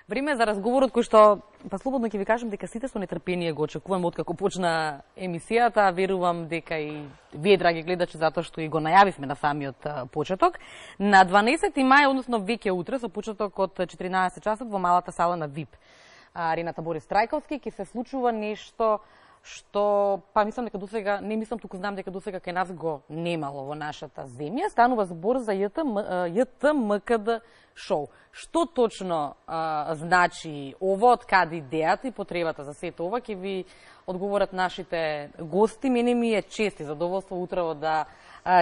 Време за разговорот кој што, па слободно ќе ви кажам дека сите со нетрпение го очекуваме откако почна емисијата, верувам дека и вие, драги гледачи, затоа што и го најавивме на самиот почеток. На 12 мај, односно веќе утре, со почеток од 14 часот во малата сала на ВИП, арената Борис Трајковски, ќе се случува нешто што, па мислам дека досега, не мислам, туку знам дека досега кај нас го немало во нашата земја. Станува збор за ЈТМКД шоу. Што точно значи ова, од каде идејата и потребата за сето ова, ќе ви одговорат нашите гости. Мене ми е чест и задоволство утрово да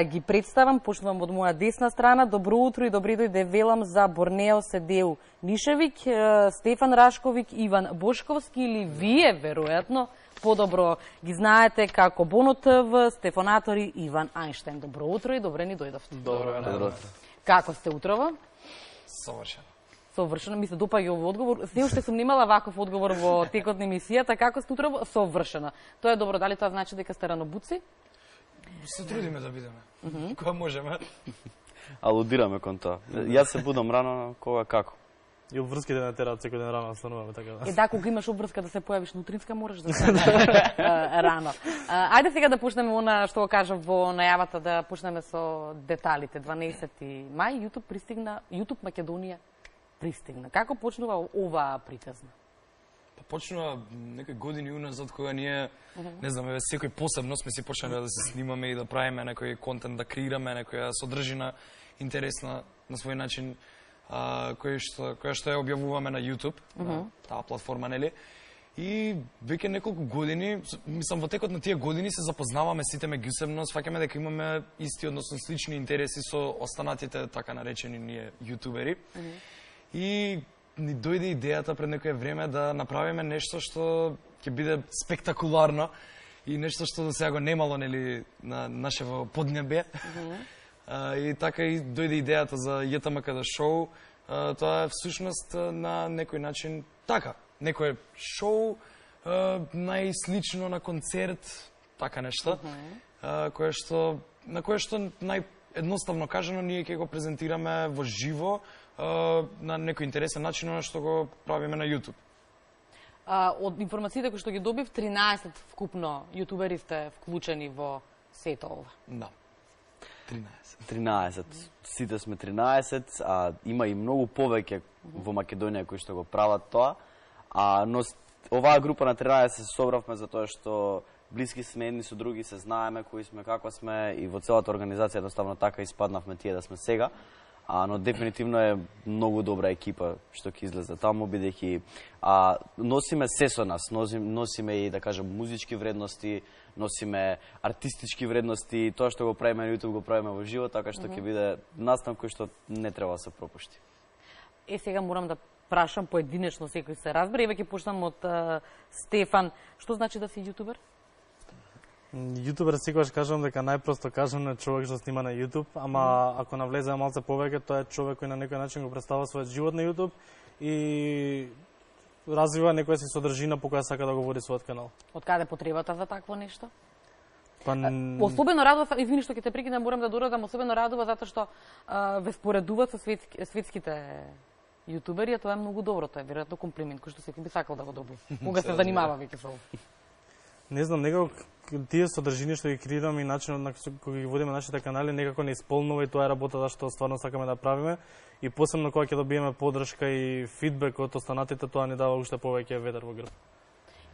ги представам. Почнувам од моја десна страна. Добро утро и добри дојде велам за Борнео Седеу Нишевик, Стефан Рашковик, Иван Бошковски или вие, веројатно, подобро ги знаете како Боно ТВ, Стефанатори, Иван Ајнштајн. Добро утро и добре ни дојдовте. Добро утро. Како сте утрово? Совршено. Совршено, ми се допаѓа овој одговор. Се уште сум немала ваков одговор во текот на емисијата. Како сте утрово? Совршено. Тоа е добро. Дали тоа значи дека сте ранобуци? Се трудиме да бидеме. Кога можеме. Алудираме кон тоа. Јас се будам рано, кога како. И обврските на терат секој ден рано стануваме така да. Да, кога имаш обврска да се појавиш нутринска, можеш да се рано. Ајде сега да почнеме она што го кажав во најавата, да почнеме со деталите. 12 мај YouTube пристигна, YouTube Македонија пристигна. Како почнува оваа приказна? Па почнува некои години уназад кога ние, не знам, секој посебно сме си почнали да се снимаме и да правиме некој контент, да креираме некоја содржина интересна на свој начин, која што ја објавуваме на YouTube, на таа платформа, нели? И веќе неколку години, мислам, во текот на тие години се запознаваме сите меѓусебно, сваќаме дека имаме исти, односно слични интереси со останатите, така наречени ние јутубери. И ни дојде идејата пред некое време да направиме нешто што ќе биде спектакуларно и нешто што до сега го немало, нели, на нашево поднебе. И така и дојде идејата за ЈТМКД шоу. Тоа е всушност на некој начин така, некој шоу најслично на концерт, така нешто, на кое што наједноставно кажано ние ќе го презентираме во живо на некој интересен начин на што го правиме на YouTube. Од информациите кои што ги добив, 13 вкупно јутубери сте вклучени во сето ова. Да. 13. Сите сме 13, а има и многу повеќе во Македонија кои што го прават тоа. Но оваа група на 13 се собравме затоа што блиски сме едни со други, се знаеме кои сме, како сме и во целата организација едноставно така испаднавме тие да сме сега. Но дефинитивно е многу добра екипа што ќе излезе таму, бидејќи носиме се со нас, носиме и, да кажем, музички вредности, носиме артистички вредности, тоа што го правиме на YouTube го правиме во живо, така што ќе биде настан кој што не треба да се пропушти. Сега морам да прашам поединечно секој се разбере, еве ќе почнам од Стефан. Што значи да си јутубер? Јутубер секогаш кажам дека најпросто кажано е човек што снима на YouTube, ама ако навлезе малце повеќе, тоа е човек кој на некој начин го представува својот живот на YouTube и развива некоја си содржина по која сака да го води својот канал. Од каде потребата за такво нешто? Особено радува, извини што ќе те прекинам, морам да дорадам, особено радува затоа што ве споредуваат со светските јутубери, а тоа е многу добро, тоа е веројатно комплимент кој што секој би сакал да го добие. Кога се занимава веќе со ова. Не знам, некако тие содржини што ги креираме и начинот на кој ги водиме нашите канали некако не исполнува и тоа е работата што стварно сакаме да правиме и посебно кога ќе добиеме поддршка и фидбек од останатите, тоа ни дава уште повеќе ветер во грб.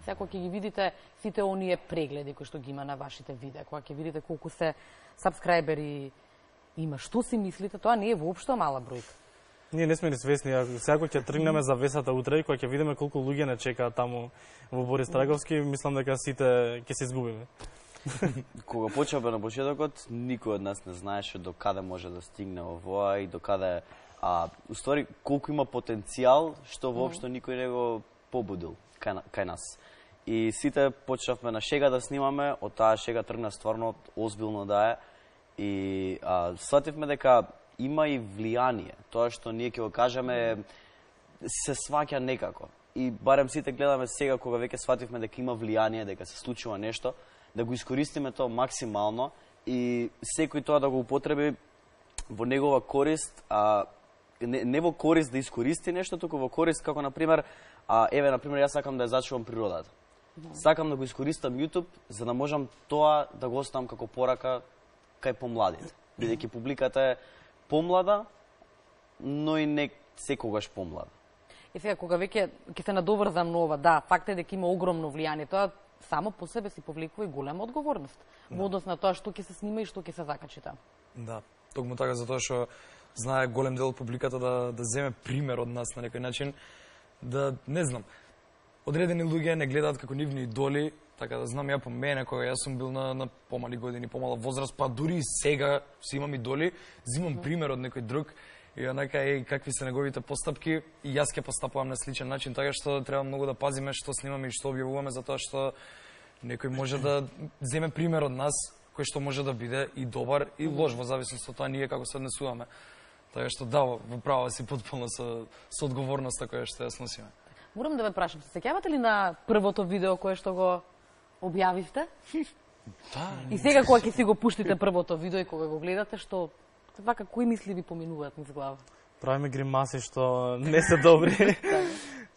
Сега кога ќе ги видите сите оние прегледи кои што ги има на вашите видеа, кога ќе видите колку се сабскрајбери има, што си мислите, тоа не е воопшто мала бројка. Ние не сме ни свесни, сега кога ќе тргнеме за весата утре, кога ќе видиме колку луѓе не чекаат таму во Борис Трајковски, мислам дека сите ќе се изгубиме. Кога почнавме на почетокот, никој од нас не знаеше до каде може да стигне овоа и до каде, уствари, колку има потенцијал што воопшто никој не го побудил кај нас. И сите почнавме на шега да снимаме, од таа шега тргна стварно озбилно да е и свативме дека има и влијание. Тоа што ние ќе го кажеме се сваќа некако. И барем сите гледаме сега кога веќе свативме дека има влијание, дека се случува нешто, да го искористиме тоа максимално и секој тоа да го употреби во негова корист, не во корист да искористи нешто, туку во корист како например, например јас сакам да ја зачувам природата. Сакам да го искористам YouTube за да можам тоа да го оставам како порака кај помладите. Бидејќи публиката е помлада, но и не секогаш помлада. И сега, кога веќе ќе се надоврзам на ова, да, факт е дека има огромно влијание, тоа само по себе си повлекува и голема одговорност во однос на тоа што ќе се снима и што ќе се закачи таа. Да, токму така, затоа што знае голем дел од публиката да земе пример од нас на некој начин, да, не знам, одредени луѓе не гледаат како нивни идоли, така да знам ја по мене, кога јас сум бил на помали години, помала возраст, па дури и сега си имам идоли, зимам пример од некој друг, и онака какви се неговите постапки, и јас ќе постапувам на сличен начин, така што треба многу да пазиме што снимаме и што објавуваме, затоа што некој може да земе пример од нас, кој што може да биде и добар и лош, во зависност од тоа ние како се однесуваме. Така што да, во право си потполно со одговорноста која што ја сносиме. Морам да ве прашам, се сеќавате ли на првото видео кое што го објавивте? Да. И сега кога ќе си го пуштите првото видео и кога го гледате, што вака кои мисли ви поминуваат низ глава? Правиме гримаси што не се добри.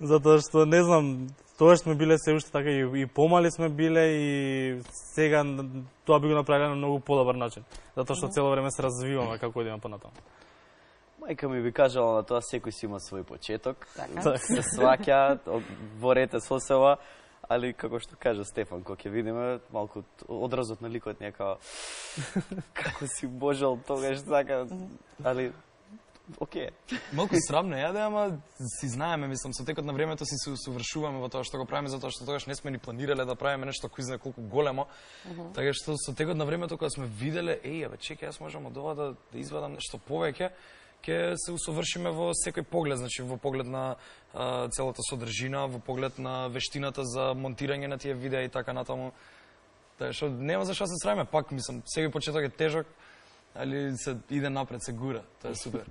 Затоа што не знам, тоа што сме биле се уште така и помали сме биле и сега тоа би го направиле на многу подобар начин. Затоа што цело време се развиваме како идеме понатаму. Мајка ми би кажала на тоа секој си има свој почеток. Така. Се сваќа, борете со сева, али како што кажа Стефан, кога ќе видиме малку одразот на ликот не е како си божал тогаш така, али окей. Малку срамно ја да, ама си знаеме, мислам, со текот на времето си се усовршуваме во тоа што го правиме, затоа што тогаш не сме ни планирале да правиме нешто кој знае колку големо. Така што со текот на времето кога сме виделе, чекај, јас можам од ова да извадам нешто повеќе, ќе се усовршиме во секој поглед, значи во поглед на целата содржина, во поглед на вештината за монтирање на тие видеа и така натаму. Така што нема за што се срамиме, пак мислам, секој почеток е тежок, али се иде напред, се гура, тоа е супер.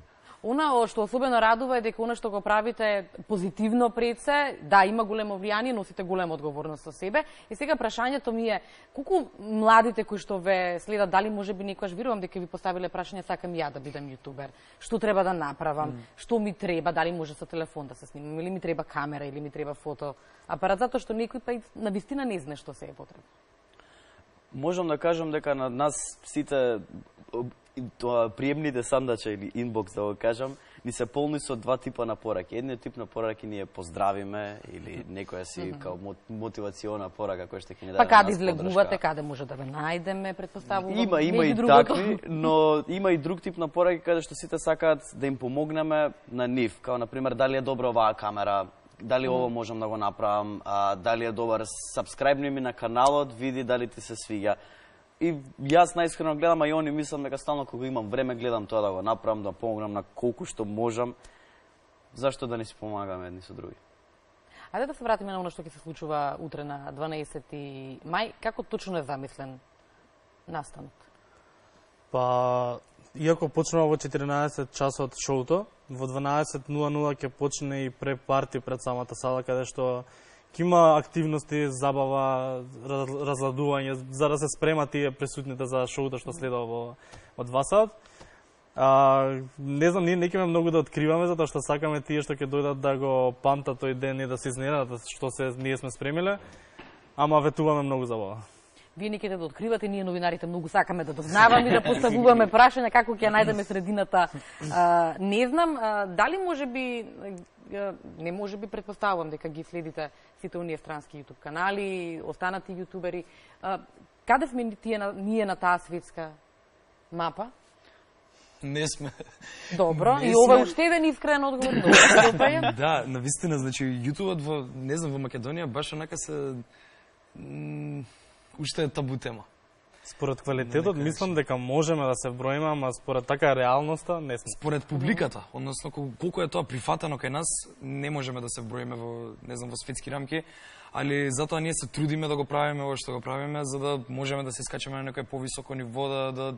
Она што особено радува е дека она што го правите е позитивно пред се, да, има големо влијание, носите голема одговорност со себе. И сега прашањето ми е, колку младите кои што ве следат, дали можеби некојаш верувам дека ви поставиле прашање, сакам ја да бидам јутубер, што треба да направам, што ми треба, дали може со телефон да се снимам, или ми треба камера, или ми треба фотоапарат, затоа што некој па и на вистина не знае што се е потребно. Можам да кажам дека на нас сите тоа приемните сандача или инбокс да го кажам, ни се полни со два типа на пораки. Едниот тип на пораки ние поздравиме или некоја си као мотивациона порака која што ќе ни даде. Па каде излегувате, каде може да ве најдеме, претпоставувам. Има и такви, но има и друг тип на пораки каде што сите сакаат да им помогнеме на нив, као на пример дали е добра оваа камера, дали ово можам да го направам, дали е добар, сабскрајбни ми на каналот, види дали ти се свиѓа. И јас наискрено гледам, а и они мислам дека стално кога имам време гледам тоа да го направам, да помогнам на колку што можам. Зашто да не си помагаме едни со други? Ајде да се вратиме на оно што ќе се случува утре на 12 мај. Како точно е замислен настанот? Па, иако почнува во 14 часот шоуто, во 12:00 ќе почне и препарти пред самата сала, каде што ќе има активности, забава, разладување, за да се спремат тие присутните за шоуто што следува во 2 сат. Не знам, ние не ќе многу да откриваме, затоа што сакаме тие што ќе дојдат да го памтат тој ден и да се изненадат што ние сме спремиле, ама ветуваме многу забава. Вие не ќе да откривате, ние новинарите многу сакаме да дознаваме и да поставуваме прашања како ќе најдеме средината. Не знам, дали можеби, не можеби, предпоставувам дека ги следите сите оние странски YouTube канали, останати јутубери. Каде сме ние на таа светска мапа? Не сме. Добро, не и ова сме... уште еден искрен одговор. Да, навистина, значи јутубот во, не знам, во Македонија баш онака се уште е табу тема. Според квалитетот, мислам дека можеме да се броиме, ама според така реалноста не сме. Според публиката, односно колку е тоа прифатено кај нас, не можеме да се броиме во, не знам, во светски рамки, али затоа ние се трудиме да го правиме ова што го правиме, за да можеме да се искачаме на некој повисоко ниво, да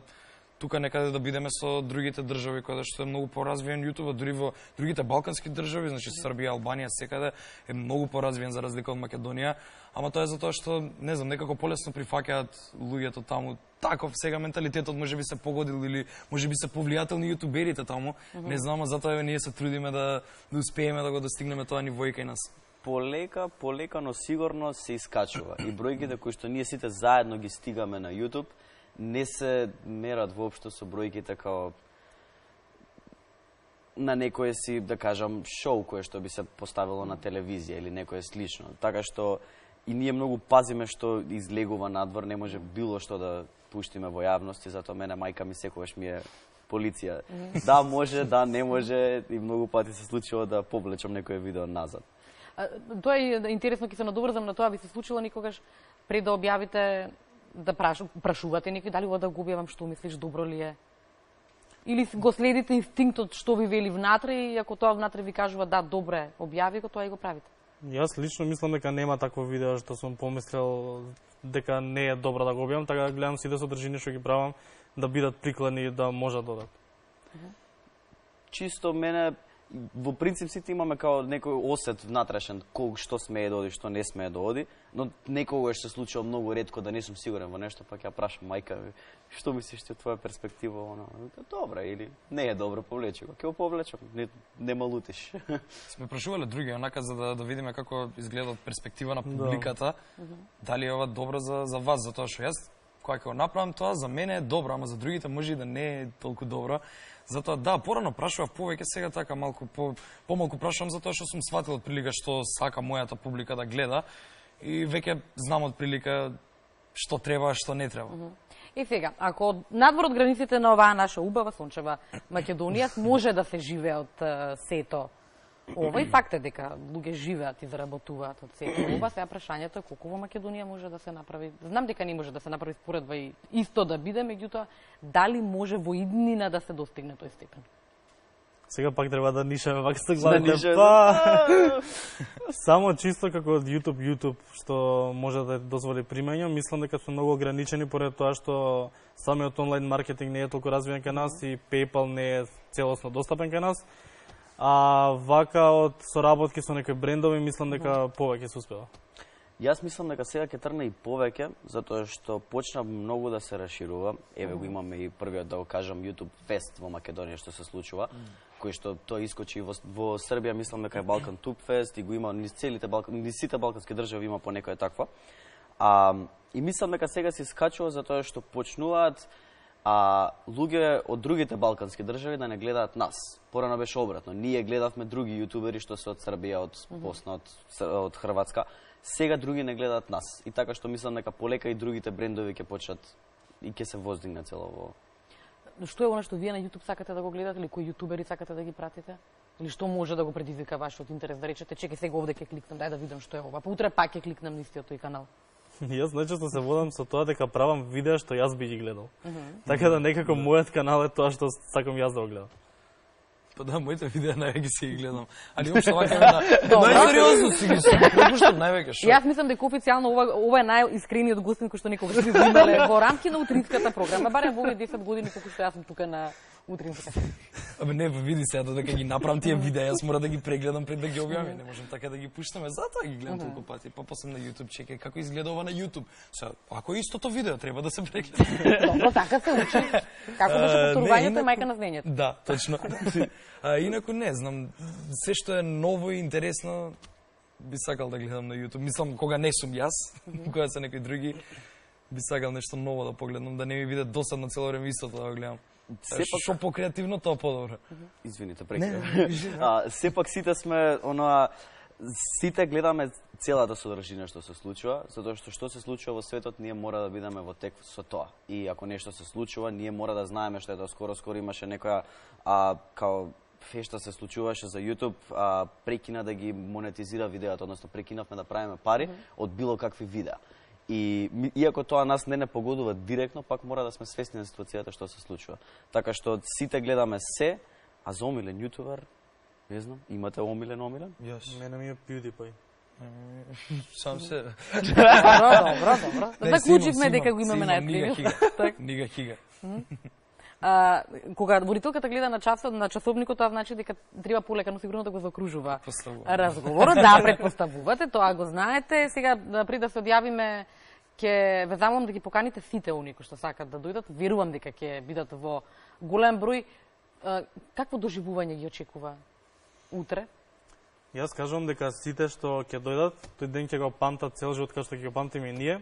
тука некаде да бидеме со другите држави каде што е многу поразвиен YouTube, дури во другите балкански држави, значи Србија, Албанија, секаде е многу поразвиен за разлика од Македонија, ама тоа е затоа што не знам, некако полесно прифаќаат луѓето таму. Таков сега менталитетот можеби се погодил или можеби се повлијателни јутуберите таму, не знам, а затоа ние се трудиме да успееме да го достигнеме тоа ниво и кај нас. Полека, но сигурно се искачува. И бројките кои што ние сите заедно ги стигаме на YouTube, не се мерат воопшто со бројките као на некое си, да кажам, шоу кое што би се поставило на телевизија или некое слично. Така што и ние многу пазиме што излегува надвор, не може било што да пуштиме во јавност, и затоа мене мајка ми секогаш ми е полиција. Да може, да не може, и многу пати се случува да повлечам некое видео назад. Тоа е интересно, ќе се надоврзам на тоа, би се случило никогаш пред да објавите да прашувате некој дали ова да го објавам, што мислиш, добро ли е? Или го следите инстинктот што ви вели внатре и ако тоа внатре ви кажува да, добро е, објави го, тоа и го правите? Јас лично мислам дека нема такво видео што сум помислил дека не е добро да го објавам, така да гледам сите содржини што ги правам да бидат прикладни и да можат да дадат. Чисто мене, во принцип сите имаме као некој осет внатрешен што смее да оди, што не смее да оди, но некогаш се случува многу ретко да не сум сигурен во нешто, пак ја прашам мајка ми, што мислиш ти од твоја перспектива, добра или не е добро, повлечи го. Ќе го повлечам, не малутиш. Сме прашувале други онака за да видиме како изгледа од перспектива на публиката, дали е ова добро за вас, затоа што јас кога ќе го направам тоа за мене е добро, ама за другите може и да не е толку добро. Затоа да, порано прашував повеќе, сега така малку помалку прашувам затоа што сум сватил од прилика што сака мојата публика да гледа и веќе знам од прилика што треба, што не треба. И сега, ако надвор од границите на оваа наша убава сончева Македонија може да се живее од сето ова, и факт е дека луѓе живеат и заработуваат од сето ова, сега прашањето е колку во Македонија може да се направи. Знам дека не може да се направи споредба и исто да биде, меѓутоа дали може во иднина да се достигне тој степен? Сега пак треба да нишаме вака се главите. Па, само чисто како од YouTube што може да дозволи примање, мислам дека се многу ограничени поред тоа што самиот онлайн маркетинг не е толку развиен кај нас и PayPal не е целосно достапен кај нас. А вака од соработки со некои брендови мислам дека повеќе се успева. Јас мислам дека сега ќе тргне и повеќе, затоа што почна многу да се расширува. Еве го имаме и првиот, да го кажам, YouTube Fest во Македонија што се случува, кој што тоа искочи во Србија, мислам дека е Balkan Tube Fest и го има низ сите балкански држави има по некоја таква. И мислам дека сега се искачува затоа што почнуваат луѓе од другите балкански држави да не гледаат нас. Порано беше обратно. Ние гледавме други јутубери што се од Србија, од Босна, од Хрватска. Сега други не гледаат нас. И така што мислам дека полека и другите брендови ќе почнат и ќе се воздигне цело во. Што е она што вие на YouTube сакате да го гледате или кои јутубери сакате да ги пратите? Или што може да го предизвика вашиот интерес да речете чекај сега овде ќе кликнам, дај да видам што е ова, па утре пак ќе кликнам на истиот тој канал? Јас најчесто се водам со тоа дека правам видеа што јас би ги гледал. Така да некако мојот канал е тоа што сакам јас да го гледам. Па да, моите видеа највеќе си ги гледам. Али општо вака на најсериозно си ги слушам највеќе што. Јас мислам дека официјално ова е најискрениот гостин кој што никогаш сме имале во рамки на утринската програма, барем во овие 10 години колку што јас сум тука на утринска. Абе не, види сега дека ги направам тие видеа, јас мора да ги прегледам пред да ги објавам, не можам така да ги пуштаме, затоа ги гледам толку пати, па после на YouTube чекај како изгледа ова на YouTube. Сега, ако е истото видео треба да се прегледа. Добро, така се учи. Како беше повторувањето е мајка на знаењето. Да, точно. Инаку не знам, се што е ново и интересно би сакал да гледам на YouTube. Мислам кога не сум јас, кога се некои други, би сакал нешто ново да погледнам, да не ми биде досадно цело време истото да го гледам. Сепак што покреативно тоа подобро. Извините, прекратам. Сепак сите сме сите гледаме целата содржина што се случува, затоа што се случува во светот, ние мора да бидеме во тек со тоа. И ако нешто се случува, ние мора да знаеме што е тоа. Скоро имаше некоја као фешта се случуваше за YouTube, прекина да ги монетизира видеата, односно прекинавме да правиме пари од било какви видеа. И иако тоа нас не погодува директно, пак мора да сме свесни на ситуацијата што се случува. Така што сите гледаме се, а за омилен јутубер, не знам, имате омилен? Јас. Мене ми е PewDiePie. Сам се. Добро. Заклучивме дека го имаме најприлично. Нига хига. Кога водителката гледа на часовникот, тоа значи дека треба полека, сигурно да го заокружува разговорот. Да, предпоставувате, тоа го знаете. Сега, пред да се одјавиме, ќе ве замолам да ги поканите сите оние кои што сакат да дојдат. Верувам дека ќе бидат во голем број. Какво доживување ги очекува утре? Јас кажувам дека сите што ќе дојдат, тој ден ќе го памтат цел живот како што ќе го памтиме и ние.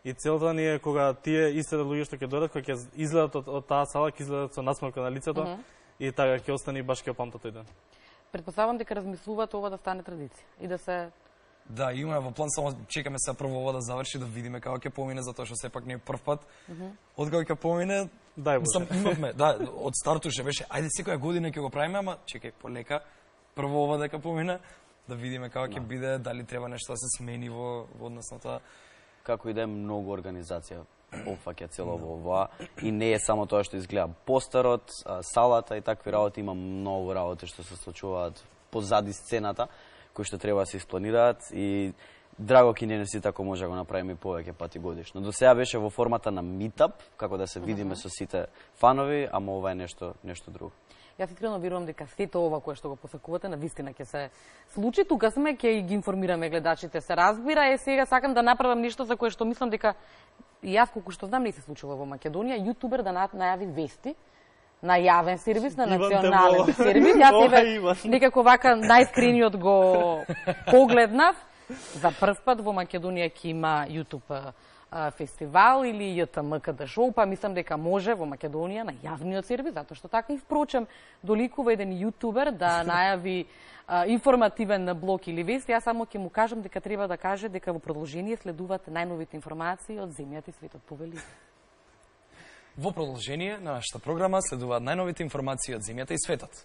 И целта ни е кога тие истите луѓе што ќе дојдат, кога ќе изгледат од таа сала, ќе изгледат со насмевка на лицето и така ќе остане и баш ќе памтат тој ден. Предпоставам дека размислуваат ова да стане традиција и да се... Да, имаме во план, само чекаме се прво ова да заврши, да видиме како ќе помине, затоа што сепак не е прв пат. Од кога ќе помине, дај Боже. Имавме, да, од стартуше беше, ајде секоја година ќе го правиме, ама чекај полека, прво ова дека помине, да видиме како ќе биде, дали треба нешто да се смени во однос на тоа. Како и да е многу организација опфаќа цело во ова и не е само тоа што изгледа постарот, салата и такви работи, има многу работи што се случуваат позади сцената, кои што треба да се испланираат и драго ки не си тако може да го направиме повеќе пати годишно. До сега беше во формата на meetup, како да се видиме со сите фанови, ама ова е нешто друго. Јас искрено верувам дека сето ова кое што го посакувате навистина ќе се случи. Тука сме, ќе ги информираме гледачите, се разбира. Сега сакам да направам нешто за кое што мислам дека и јас колку што знам не се случило во Македонија, јутубер да најави вести на јавен сервис, на национален сервис. Јас некако вака најискрениот го погледнав. За прв пат во Македонија ќе има YouTube фестивал или JTMKD шоу, па мислам дека може во Македонија на јавниот сервис, затоа што така и впрочем доликува еден јутубер да најави информативен блог или вест. Јас само ќе му кажам дека треба да каже дека во продолжение следуваат најновите информации од земјата и светот. Повели. Во продолжение на нашата програма следуваат најновите информации од земјата и светот.